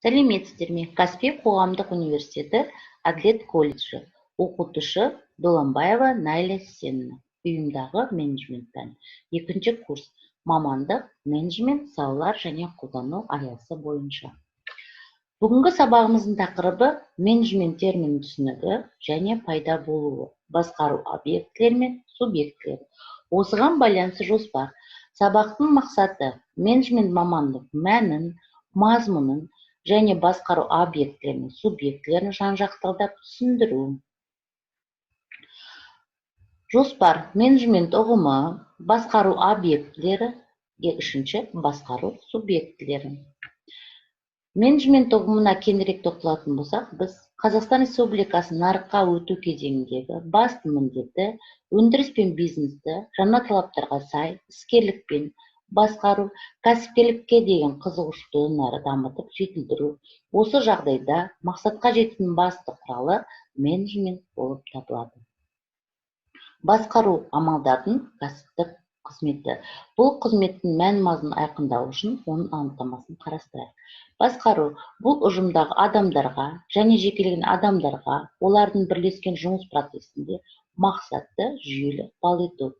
Сәлеметсіздер ме? Каспий қоғамдық университеті Әділет колледжі. Оқытушы Доланбаева Найля Сенна. Ұйымдағы менеджмент пәні. Екінші курс. Мамандық менеджмент салалар және қолдану аясы бойынша. Бүгінгі сабағымыздың тақырыбы менеджмент терминінің түсінігі және пайда болуы, басқару объектілері мен субъектілері. Осыған байланысты жоспар. Сабақтың мақсаты менеджмент мамандық мәнін, мазмұнын және басқару объектілерінің субъектілерін жан-жақтылдап түсіндіру. Жоспар менеджмент ұғымы, басқару объектілері, үшінші басқару субъектілері. Менеджмент ұғымына кеңірек тоқталатын болсақ, біз Қазақстан Республикасы нарыққа өту кезеңіндегі басты міндеті өндіріс пен бизнесті жаңа талаптарға сай іскерлікпен басқару, кәсіпкерлікке деген қызығушылықты одан әрі дамытып жетілдіру. Осы жағдайда мақсатқа жетудің басты құралы менеджмент болып табылады. Басқару амалдардың кәсіптік қызметі. Бұл қызметтің мән-мазмұнын айқындау үшін оның анықтамасын қарастырайық. Басқару бұл ұжымдағы адамдарға және жекелеген адамдарға олардың бірлескен жұмыс процесінде мақсатты жүйелі ықпал ету.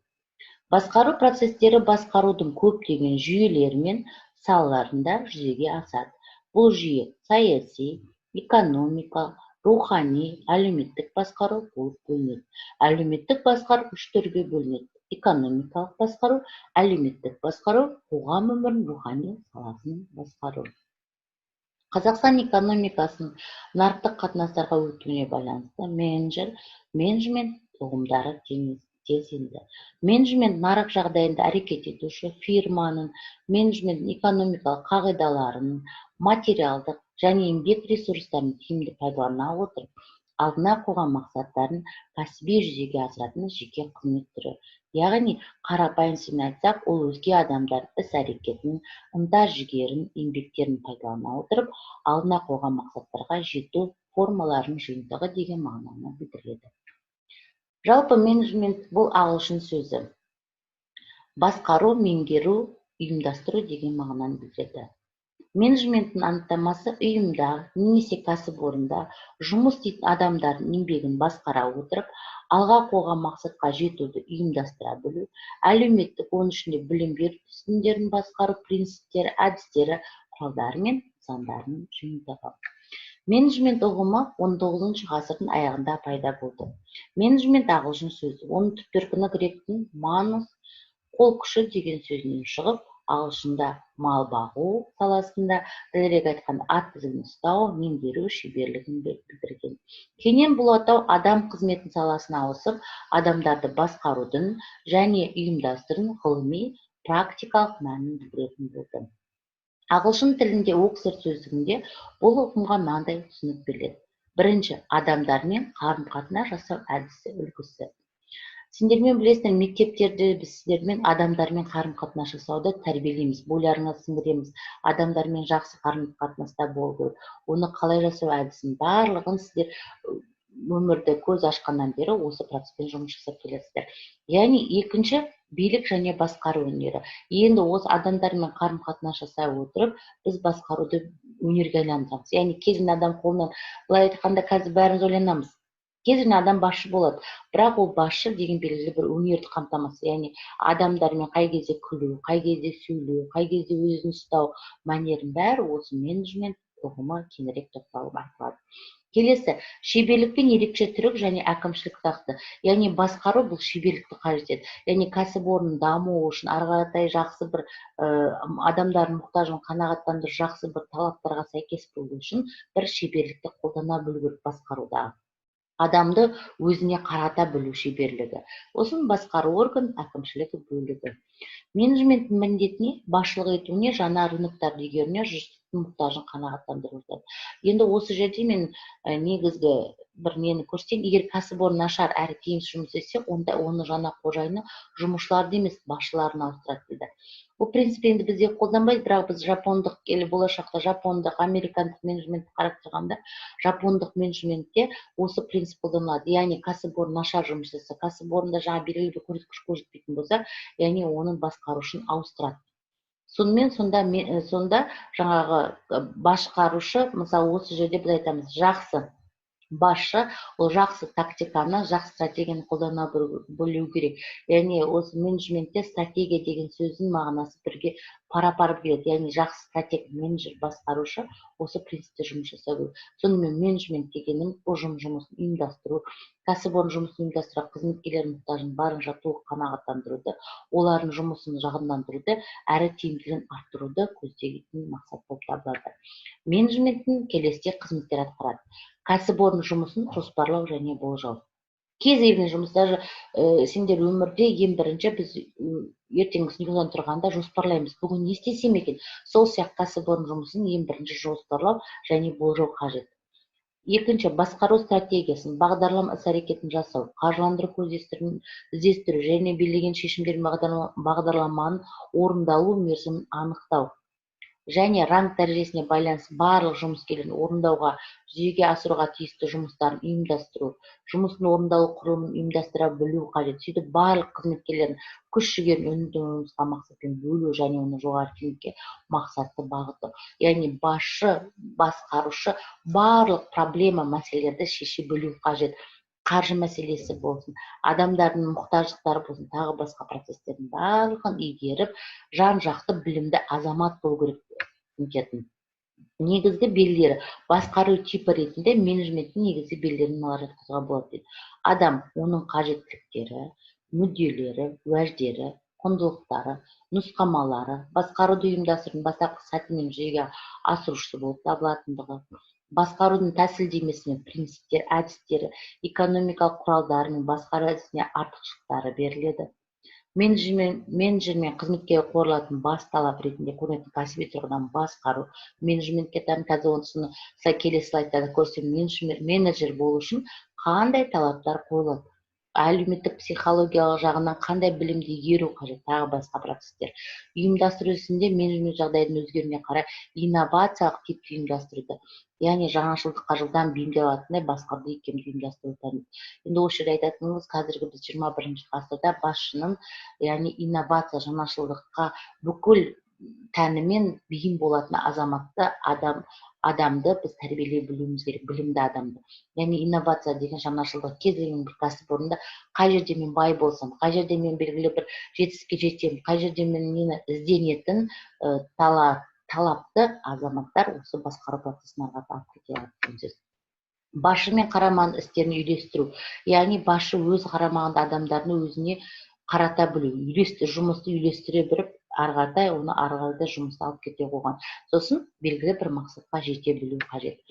Басқару процестері басқарудың көптеген жүйелері мен салаларында жүзеге асады. Бұл жүйе саяси, экономикалық, рухани, әлеуметтік басқару болып бөлінеді. Әлеуметтік басқару үш түрге бөлінеді. Экономикалық басқару, әлеуметтік басқару, қоғам өмірінің рухани саласын басқару. Қазақстан экономикасының нарықтық қатынастарға өтуіне байланысты менеджмент ұғымдары кезеңді. Менеджмент нарық жағдайында әрекет етуші фирманың менеджмент экономикалық қағидаларын, материалдық және еңбек ресурстарын тиімді пайдалана отырып, алдына қойған мақсаттарын кәсіби жүзеге асыратын жеке қызмет түрі. Яғни, қарапайым сөзбен айтсақ, ол өзге адамдар іс-әрекетін, ынта-жігерін, еңбектерін пайдалана отырып, алдына қойған мақсаттарға жету формаларының жиынтығы деген мағынаны білдіреді. Жалпы менеджмент бұл ағылшын сөзі. Басқару, меңгеру, ұйымдастыру деген мағынаны білдіреді. Менеджменттің анықтамасы ұйымда немесе кәсіпорында жұмыс істейтін адамдардың еңбегін басқара отырып, алға қойған мақсатқа жетуді ұйымдастыра білу, әлеуметтік оның ішінде білім беру тәсілдерін басқару принциптері, әдістері, құралдары мен нысандарының жиынтығы. Менеджмент ұғымы 19 ғасырдың аяғында пайда болды. Менеджмент ағылшын сөзі, оның түптөркіні гректің манус, қол күші деген сөзінен шығып, ағылшында мал бағу саласында, дәлірек айтқанда ат тізгінін ұстау, меңгеру шеберлігін білдірген. Кейіннен бұл атау адам қызметін саласына ауысып, адамдарды басқарудың және ұйымдастырудың ғылыми, практикалық мәнін білдіретін болды. Ағылшын тілінде Оксфорд сөздігінде бұл ұғымға мынандай түсінік беріледі. Бірінші, адамдармен қарым-қатынас жасау әдісі үлгісі. Сендермен білесіңдер, мектептерде біз сіздермен адамдармен қарым-қатынас жасауды тәрбиелейміз, бойларыңа сіңіреміз, адамдармен жақсы қарым-қатынаста болу керек. Оны қалай жасау әдісін барлығын сіздер өмірді көз ашқаннан бері осы процеспен жұмыс жасап келесіздер. Яғни екінші, билік және басқару өнері. Енді осы адамдармен қарым-қатынас жасай отырып, біз басқаруды өнерге айналдырамыз. Яғни кез келген адам қолынан, былай айтқанда қазір бәріміз ойланамыз. Кез келген адам басшы болады, бірақ ол басшы деген белгілі бір өнерді қамтамасыз. Яғни адамдармен қай кезде күлу, қай кезде сөйлеу, қай кезде өзін ұстау мәнерінің бәрі осы менеджмент ұғымы кеңірек тоқталып айтылады. Келесі, шеберлікпен ерекше түрік және әкімшілік тақты. Яғни басқару бұл шеберлікті қажет етеді. Яғни кәсіпорынның дамуы үшін ары қаратай жақсы бір адамдардың мұқтажын қанағаттандыру, жақсы бір талаптарға сәйкес болу үшін бір шеберлікті қолдана білу керек басқаруда. Адамды өзіне қарата білу шеберлігі. Осын басқару орган әкімшілігі бөлігі. Менеджмент міндетіне басшылық етуіне, жаңа рыноктарды игеруіне, жұрттың мұқтажын қанағаттандыру. Енді осы жерде мен негізгі бір нені көрсетейін, егер кәсіпорын нашар әрі тиімсіз жұмыс істесе, онда оны жаңа қожайыны жұмысшыларды емес, басшыларын ауыстырады дейді. Бұл принцип енді бізде қолданбайды, бірақ біз жапондық, болашақта жапондық, американдық менеджментті қарап тұрғанда, жапондық менеджментте осы принцип қолданылады. Яғни кәсіпорын нашар жұмыс жасаса, кәсіпорында жаңа белгілі бір көрсеткіш жетпейтін болса, яғни оның басқарушысын ауыстырады. Сонымен сонда жаңағы басқарушы, мысалы осы жерде біз айтамыз, жақсы басшы ол жақсы тактиканы, жақсы стратегияны қолдана білу керек. Яғни осы менеджментте стратегия деген сөздің мағынасы бірге пара-пар келеді. Яғни жақсы стратег, менеджер, басқарушы осы принципте жұмыс жасау керек. Сонымен менеджмент дегенім ұжым жұмысын ұйымдастыру, кәсіпорын жұмысын ұйымдастыру, қызметкерлер мұқтажын барынша толық қанағаттандыруды, олардың жұмысын жағындандыруды, әрі тиімділігін арттыруды көздейтін мақсат болып табылады. Менеджменттің келесі қызметтер атқарады. Кәсіпорын жұмысын жоспарлау және болжау. Кез келген жұмыс, даже сендер өмірде ең бірінші біз ертеңгісін ұйқыдан тұрғанда жоспарлаймыз. Бүгін не істесем екен? Сол сияқты кәсіпорын жұмысын ең бірінші жоспарлау және болжау қажет. Екінші, басқару стратегиясын, бағдарлама іс-әрекетін жасау, қаржыландыру көздестерін іздестіру және белгіленген шешімдер бағдарламаның орындалу мерзімін анықтау. Және ранг дәрежесіне байланысты барлық жұмыскерлерін орындауға, жүзеге асыруға тиісті жұмыстарын ұйымдастыру, жұмыстың орындалу құрылымын ұйымдастыра білу қажет. Сөйтіп барлық қызметкерлердің күш-жігерін өнімді жұмысқа мақсатпен бөлу және оны жоғары тиімділікке мақсатты бағыты. Яғни басшы, басқарушы барлық проблема мәселелерді шеше білу қажет. Қаржы мәселесі болсын, адамдардың мұқтаждықтары болсын, тағы басқа процестердің барлығын игеріп, жан-жақты білімді азамат болу керек. Негізгі белгілері, басқару типі ретінде менеджменттің негізгі белгілерін мыналар жатқызуға болады дейді. Адам, оның қажеттіліктері, мүдделері, уәждері, құндылықтары, нұсқамалары, басқаруды ұйымдастырудың бастапқы сәтінен жүзеге асырушысы болып табылатындығы, басқарудың тәсілдемесі мен принциптер, әдістері, экономикалық құралдары мен басқару әдісіне артықшылықтары беріледі. Менеджер мен қызметкерге қойылатын бас талап ретінде көрінетін кәсіби тұрғыдан басқару, менеджментке тән. Қазір осыны келесі слайдтарда көрсетемін. Менеджер болу үшін қандай талаптар қойылады? Әлеуметтік психологиялық жағынан қандай білімді игеру қажет, тағы басқа процестер. Ұйымдастыру ісінде менеджмент жағдайдың өзгеруіне қарай инновациялық типті ұйымдастыруды, яғни жаңашылдыққа жылдам бейімдей алатындай басқаруды икемді ұйымдастыруды. Енді осы жерде айтатынымыз, қазіргі біз 21-ші ғасырда басшының, яғни инновация, жаңашылдыққа бүкіл тәнімен бейім болатын азаматты адамды біз тәрбиелей білуіміз керек, білімді адамды. Яғни инновация деген жаңашылдық кез келген бір кәсіпорында қай жерде мен бай болсам, қай жерде мен белгілі бір жетістікке жетемін, қай жерде мен мені ізденетін талапты азаматтар осы басқару процесіне алып кете алады. Басшы мен қарамағын істерін үйлестіру, яғни басшы өз қарамағында адамдардың өзіне қарата білу, жұмысты үйлестіре біліп, арғардай оны арғардай жұмысты алып кете қойған. Сосын белгілі бір мақсатқа жете білу қажет.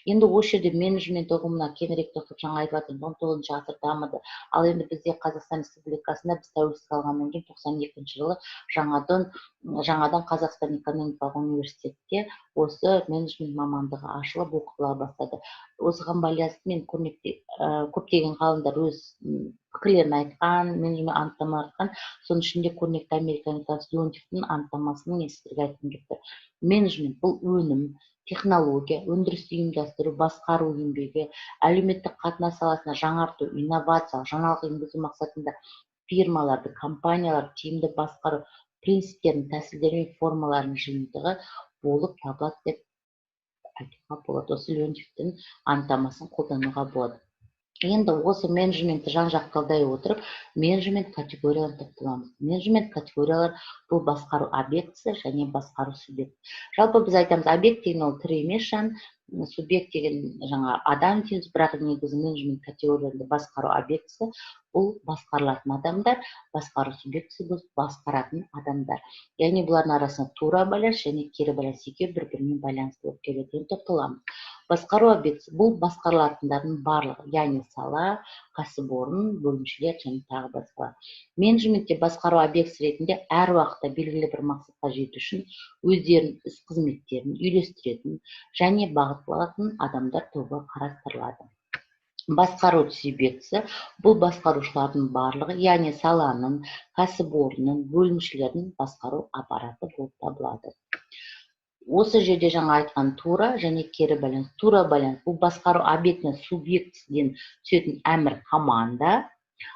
Енді осы жерде менеджмент ұғымына кеңірек тоқталып, жаңа айтып жатырмын, 19-шы ғасыр дамыды. Ал енді бізде Қазақстан Республикасында біз тәуелсіздік алғаннан кейін 92-ші жылы жаңадан Қазақстан экономикалық университетте осы менеджмент мамандығы ашылып оқытыла бастады. Осыған байланысты мен көптеген ғалымдар өз пікірлерін айтқан, менеджмент анықтамалар айтқан, соның ішінде көрнекті американдық Леонтьевтің анықтамасын мен сіздерге айтқым келіп тұр. Менеджмент бұл өнім, технология, өндірісті ұйымдастыру, басқару еңбегі, әлеуметтік қатынас саласына жаңарту, инновациялық, жаңалық енгізу мақсатында фирмаларды, компанияларды тиімді басқару принциптерінің, тәсілдері мен формаларының жиынтығы болып табылады деп айтуға болады. Осы Леонтьевтің анықтамасын қолдануға болады. Енді осы менеджментті жан-жақты талдай отырып, менеджмент категорияларын топталамыз. Менеджмент категориялар бұл басқару объектісі және басқару субъекті. Жалпы біз айтамыз, объект деген ол тірі емес жан, субъект деген жаңа адам дейміз, бірақ негізі менеджмент категорияларында басқару объектісі бұл басқарылатын адамдар, басқару субъектісі бұл басқаратын адамдар. Яғни бұлардың арасында тура байланыс және кері байланыс екеуі бір-бірімен байланысты болып келеді. Тоқталамыз. Басқару объектісі бұл басқарылатындардың барлығы, яғни сала, кәсіпорын, бөлімшелер және тағы басқа. Менеджментте басқару объектісі ретінде әр уақытта белгілі бір мақсатқа жету үшін өздерінің іс қызметтерін үйлестіретін және бағытталатын адамдар тобы қарастырылады. Басқару субъектісі бұл басқарушылардың барлығы, яғни саланың, кәсіпорынның, бөлімшелердің басқару аппараты болып табылады. Осы жерде жаңа айтқан тура және кері байланыс. Тура байланыс бұл басқару объектінің субъектісінен түсетін әмір команда,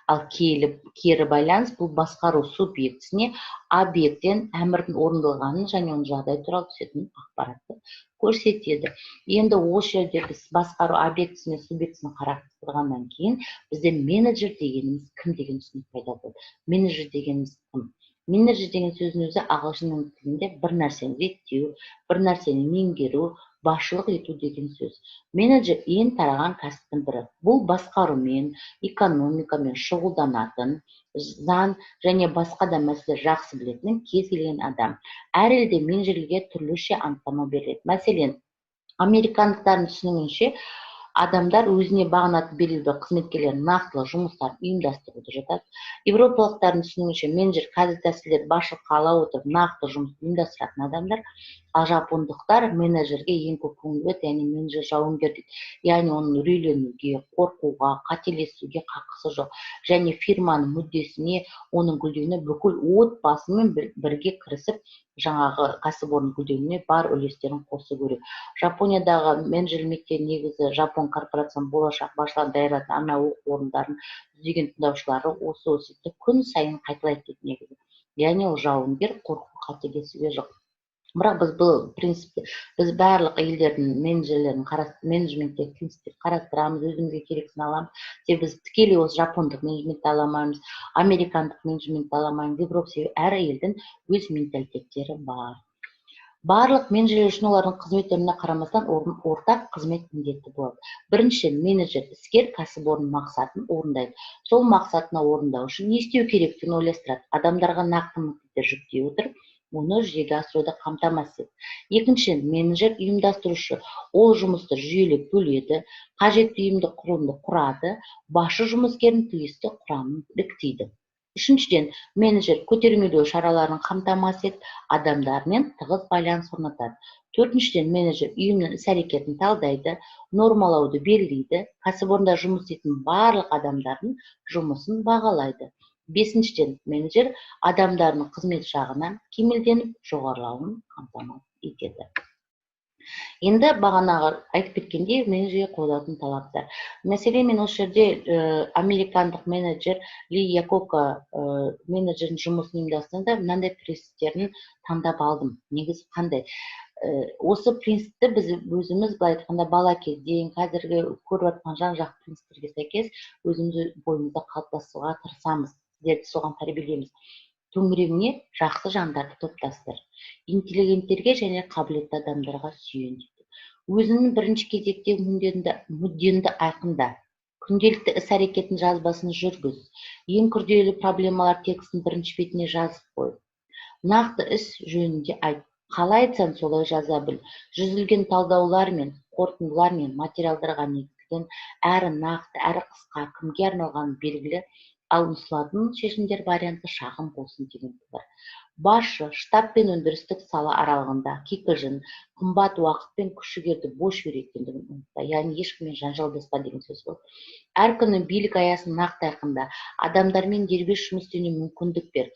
Ал кері байланыс бұл басқару субъектісіне объекттен әмірдің орындалғанын және оның жағдай туралы түсетін ақпаратты көрсетеді. Енді осы жерде біз басқару объектісі мен субъектісін қарастырғаннан кейін бізде менеджер дегеніміз кім деген түсінік пайда болды. Менеджер дегеніміз кім? Менеджер деген сөздің өзі ағылшын тілінде бір нәрсені реттеу, бір нәрсені меңгеру, басшылық ету деген сөз. Менеджер ең тараған кәсіптің бірі. Бұл басқарумен, экономикамен шұғылданатын, заң және басқа да мәселелер жақсы білетін кез келген адам. Әр елде менеджерлерге түрліше анықтама беріледі. Мәселен, американдықтардың түсінігінше адамдар өзіне бағынатын белгілі қызметкерлер нақтылы жұмыстарын ұйымдастыруды жатады. Европалықтардың түсінігінше менеджер кәсіл-тәсілдерді басшылыққа ала отырып нақты жұмысты ұйымдастыратын адамдар. Ал жапондықтар менеджерге ең көп көңіл бөледі, яғни менеджер жауынгер дейді. Яғни оның үрейленуге, қорқуға, қателесуге қақысы жоқ. Және фирманың мүддесіне, оның гүлдеуіне бүкіл отбасымен бірге кірісіп, жаңағы кәсіпорын гүлдеуіне бар үлестерін қосып көреді. Жапониядағы менеджер мектебі негізі Жапон корпорациясының болашақ басшыларын даярлайтын арнайы оқу орындарының жүздеген тыңдаушылары осы өсиетті күн сайын қайталайды дейді негізі. Яғни ол жауынгер, қорқу, қателесуге жоқ. Бірақ біз бұл принципті, біз барлық елдердің менеджерлерін менеджменттегі принциптерді қарастырамыз, өзімізге керектісін аламыз. Біз тікелей осы жапондық менеджментті ала алмаймыз, американдық менеджментті ала алмаймыз. Европа әр елдің өз менталитеттері бар. Барлық менеджерлер үшін олардың қызметтеріне қарамастан ортақ қызмет міндеті болады. Бірінші, менеджер іскер кәсіпорын мақсатын орындайды. Сол мақсатына орындау үшін не істеу керектігін ойластырады. Адамдарға нақты міндеттер жүктей отырып, оны жүзеге асыруды қамтамасыз етеді. Екінші, менеджер ұйымдастырушы. Ол жұмысты жүйелеп бөледі, қажетті ұйымдық құрылымды құрады, басшы жұмыскердің тиісті құрамын іріктейді. Үшіншіден, менеджер көтермелеу шараларын қамтамасыз етіп, адамдармен тығыз байланыс орнатады. Төртіншіден, менеджер ұйымның іс-әрекетін талдайды, нормалауды белгілейді, кәсіпорында жұмыс істейтін барлық адамдардың жұмысын бағалайды. Бесіншіден, менеджер адамдардың қызмет жағынан кемелденіп жоғарылауын қамтамасыз етеді. Енді бағанағы айтып кеткендей, менеджерге қойылатын талаптар. Мәселен, мен осы жерде американдық менеджер Ли Якока менеджердің жұмысын ұйымдастырғанда мынандай принциптерін таңдап алдым. Негізі қандай? Осы принципті біз өзіміз былай айтқанда бала кезден қазіргі көріп жатқан жан-жақты принциптерге сәйкес өзіміз бойымызда қалыптастыруға тырысамыз. Сіздерді соған тәрбиелейміз. Төңірегіне жақсы жандарды топтастыр. Интеллигенттерге және қабілетті адамдарға сүйен дейді. Өзінің бірінші кезектегі мүддеңді айқында. Күнделікті іс-әрекеттің жазбасын жүргіз. Ең күрделі проблемалар текстін бірінші бетіне жазып қой. Нақты іс жөнінде айт. Қалай айтсаң солай жаза біл. Жүзілген талдаулар мен қорытындылар мен материалдарға негізделген әрі нақты, әрі қысқа, кімге арналған белгілі, ал ұсынылатын шешімдер варианты шағын болсын деген бар. Басшы, штаб пен өндірістік сала аралығында кикілжің, қымбат уақыт пен күш-жігерді бос жіберетіндігін ұмытпа, яғни ешкіммен жанжалдаспа деген сөз болды. Әр күні билік аясын нақты айқында, адамдармен дербес жұмыс істеуіне мүмкіндік бер.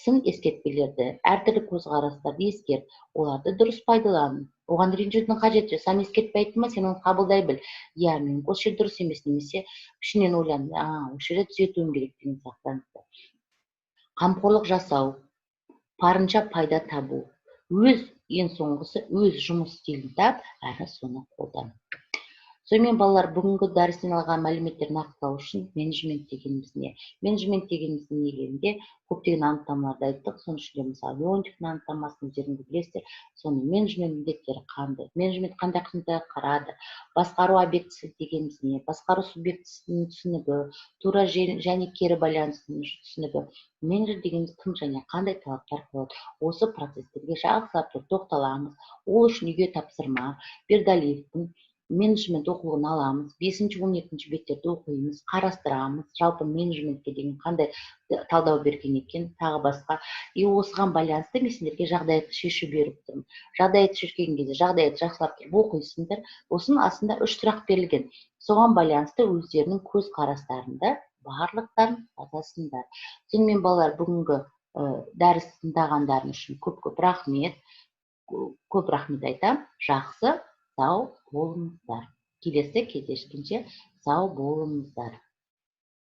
Сын ескертпелерді, әртүрлі көзқарастарды ескерт, оларды дұрыс пайдалан. Оған ренжудің қажеті жоқ. Сен ескертпейтін ма, сен оны қабылдай біл. Мен осы жер дұрыс емес, немесе ішінен ойлан, осы жерде түзетуім керек деген сияқты. Қамқорлық жасау, барынша пайда табу, ең соңғысы өз жұмыс стилін тап, әрі соны қолдан. Сонымен балалар, бүгінгі дәрістен алған мәліметтер нақтылау үшін менеджмент дегеніміз не? Менеджмент дегеніміздің негізінде көптеген анықтамаларды айттық. Соның ішінде мысалы Леонтьевтің анықтамасын өздеріңіз білесіздер. Соның менеджмент міндеттері қандай? Менеджмент қандай қызметті қарады? Басқару объектісі дегеніміз не? Басқару субъектісінің түсінігі, тура және кері байланысының түсінігі. Менеджер дегеніміз кім және қандай талаптар қойылады? Осы процестерге жақсылап тоқталамыз. Ол үшін үйге тапсырма, Бердалиевтің менеджмент оқулығын аламыз, 5-12 беттерді оқимыз, қарастырамыз, жалпы менеджментке деген қандай талдау берген екен, тағы басқа. Осыған байланысты мен сендерге жағдаятты шешу беріп тұрмын. Жағдаятты шешкен кезде жағдаятты жақсылап тұрып оқисыңдар. Осының астында 3 сұрақ берілген. Соған байланысты өздерінің көз қарастарында барлықтарын жазасыңдар. Сонымен балалар, бүгінгі дәріс тыңдағандарың үшін көп рахмет. Көп рахмет айтам. Жақсы, сау болыңыздар. Келесі кездескенше сау болыңыздар.